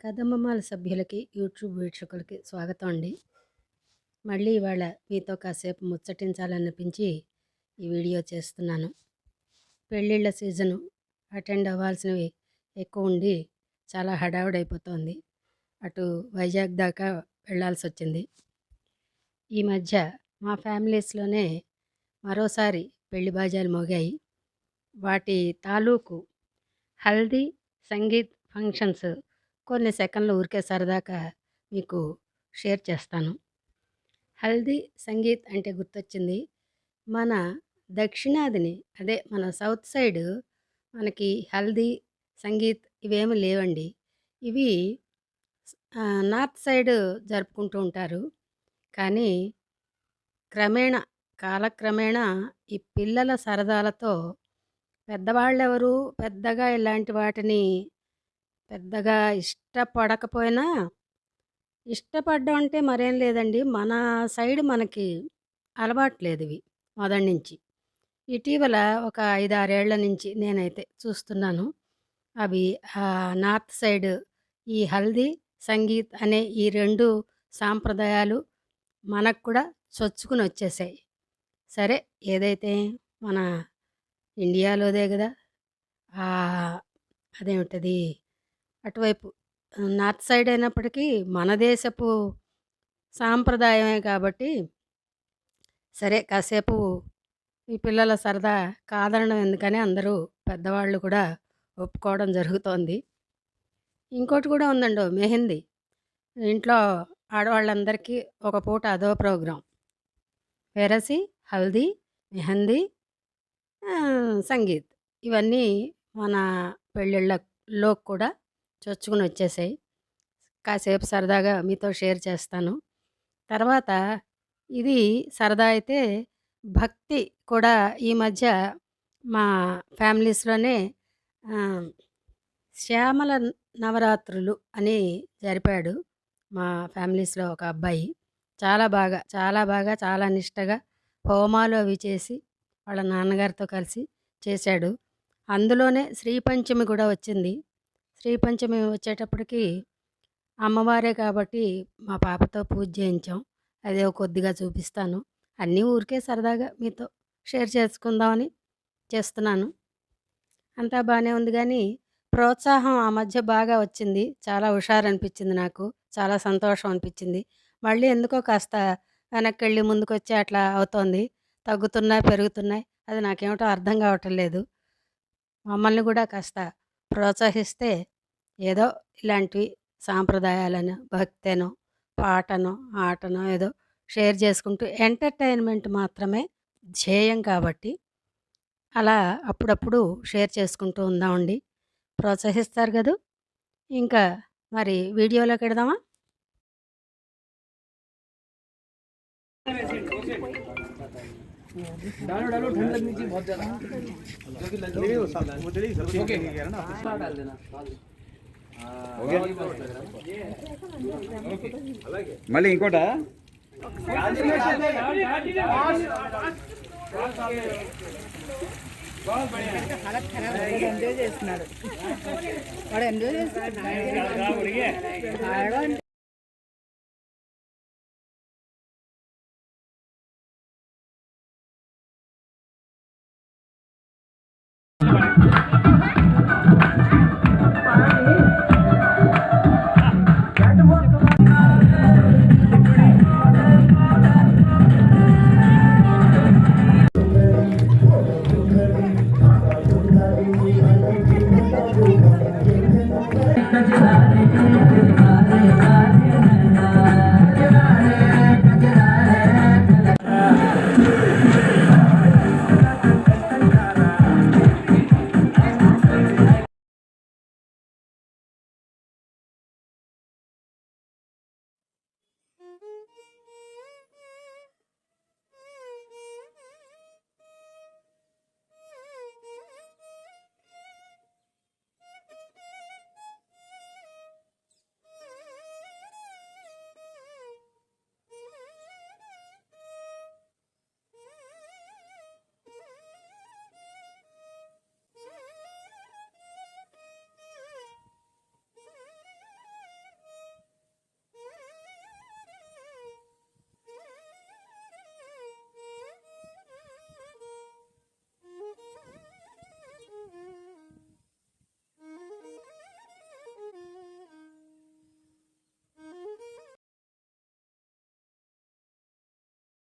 కదమ్మమాల సభ్యులకి, యూట్యూబ్ వీక్షకులకి స్వాగతం అండి. మళ్ళీ ఇవాళ మీతో కాసేపు ముచ్చటించాలనిపించి ఈ వీడియో చేస్తున్నాను. పెళ్ళిళ్ళ సీజను అటెండ్ అవ్వాల్సినవి ఎక్కువ ఉండి చాలా హడావుడైపోతోంది. అటు వైజాగ్ దాకా వెళ్ళాల్సి వచ్చింది. ఈ మధ్య మా ఫ్యామిలీస్లోనే మరోసారి పెళ్లి బాజాలు మోగాయి. వాటి తాలూకు హల్దీ సంగీత్ ఫంక్షన్స్ కొన్ని సెకండ్లు ఊరికే సరదాగా మీకు షేర్ చేస్తాను. హల్దీ సంగీత్ అంటే గుర్తొచ్చింది. మన దక్షిణాదిని అదే మన సౌత్ సైడ్ మనకి హల్దీ సంగీత్ ఇవేమి లేవండి. ఇవి నార్త్ సైడ్ జరుపుకుంటూ ఉంటారు. కానీ కాలక్రమేణా ఈ పిల్లల సరదాలతో పెద్దవాళ్ళెవరు పెద్దగా ఇలాంటి వాటిని పెద్దగా ఇష్టపడకపోయినా, ఇష్టపడడం అంటే మరేం లేదండి. మన సైడ్ మనకి అలవాట్లేదివి మొదటి నుంచి. ఇటీవల ఒక 5, 6 ఏళ్ల నుంచి నేనైతే చూస్తున్నాను. అవి నార్త్ సైడ్ ఈ హల్దీ, సంగీత్ అనే ఈ 2 సాంప్రదాయాలు మనకు కూడా చొచ్చుకుని వచ్చేసాయి. సరే, ఏదైతే మన ఇండియాలోదే కదా. అదేమిటది అటువైపు నార్త్ సైడ్ అయినప్పటికీ మన దేశపు సాంప్రదాయమే కాబట్టి సరే కాసేపు ఈ పిల్లల సరదా కాదనడం ఎందుకని అందరూ పెద్దవాళ్ళు కూడా ఒప్పుకోవడం జరుగుతోంది. ఇంకోటి కూడా ఉందండి, మెహందీ. ఇంట్లో ఆడవాళ్ళందరికీ ఒక పూట అదో ప్రోగ్రాం. వెరసి హల్దీ, మెహందీ, సంగీత్ ఇవన్నీ మన పెళ్ళిళ్ళలో కూడా చొచ్చుకుని వచ్చేసాయి. కాసేపు సరదాగా మీతో షేర్ చేస్తాను. తర్వాత ఇది సరదా అయితే భక్తి కూడా ఈ మధ్య మా ఫ్యామిలీస్లోనే శ్యామల నవరాత్రులు అని జరిపాడు మా ఫ్యామిలీస్లో ఒక అబ్బాయి. చాలా బాగా చాలా నిష్టగా హోమాలు అవి చేసి వాళ్ళ నాన్నగారితో కలిసి చేశాడు. అందులోనే శ్రీపంచమి కూడా వచ్చింది. శ్రీపంచమి వచ్చేటప్పటికి అమ్మవారే కాబట్టి మా పాపతో పూజ చేయించాం. అదే కొద్దిగా చూపిస్తాను. అన్నీ ఊరికే సరదాగా మీతో షేర్ చేసుకుందామని చేస్తున్నాను. అంతా బాగానే ఉంది, కానీ ప్రోత్సాహం ఆ మధ్య బాగా వచ్చింది. చాలా హుషారు అనిపించింది నాకు. చాలా సంతోషం అనిపించింది. మళ్ళీ ఎందుకో కాస్త వెనక్కి వెళ్ళి ముందుకొచ్చి అట్లా అవుతోంది. తగ్గుతున్నాయి, పెరుగుతున్నాయి. అది నాకేమిటో అర్థం కావటం లేదు. మమ్మల్ని కూడా కాస్త ప్రోత్సహిస్తే ఏదో ఇలాంటివి సాంప్రదాయాలను, భక్తేనో, పాటనో, ఆటనో ఏదో షేర్ చేసుకుంటూ ఎంటర్టైన్మెంట్ మాత్రమే ధ్యేయం కాబట్టి అలా అప్పుడప్పుడు షేర్ చేసుకుంటూ ఉందామండి. ప్రోత్సహిస్తారు కదూ. ఇంకా మరి వీడియోలోకి వెడదామా? डालो डालो ठंड लगनी चाहिए बहुत ज्यादा डाल देना हो गया మళ్ళీ ఇంకోటా ఎంజాయ్ చేస్తున్నాడు వాడు ఎంజాయ్ చేస్తున్నాడు.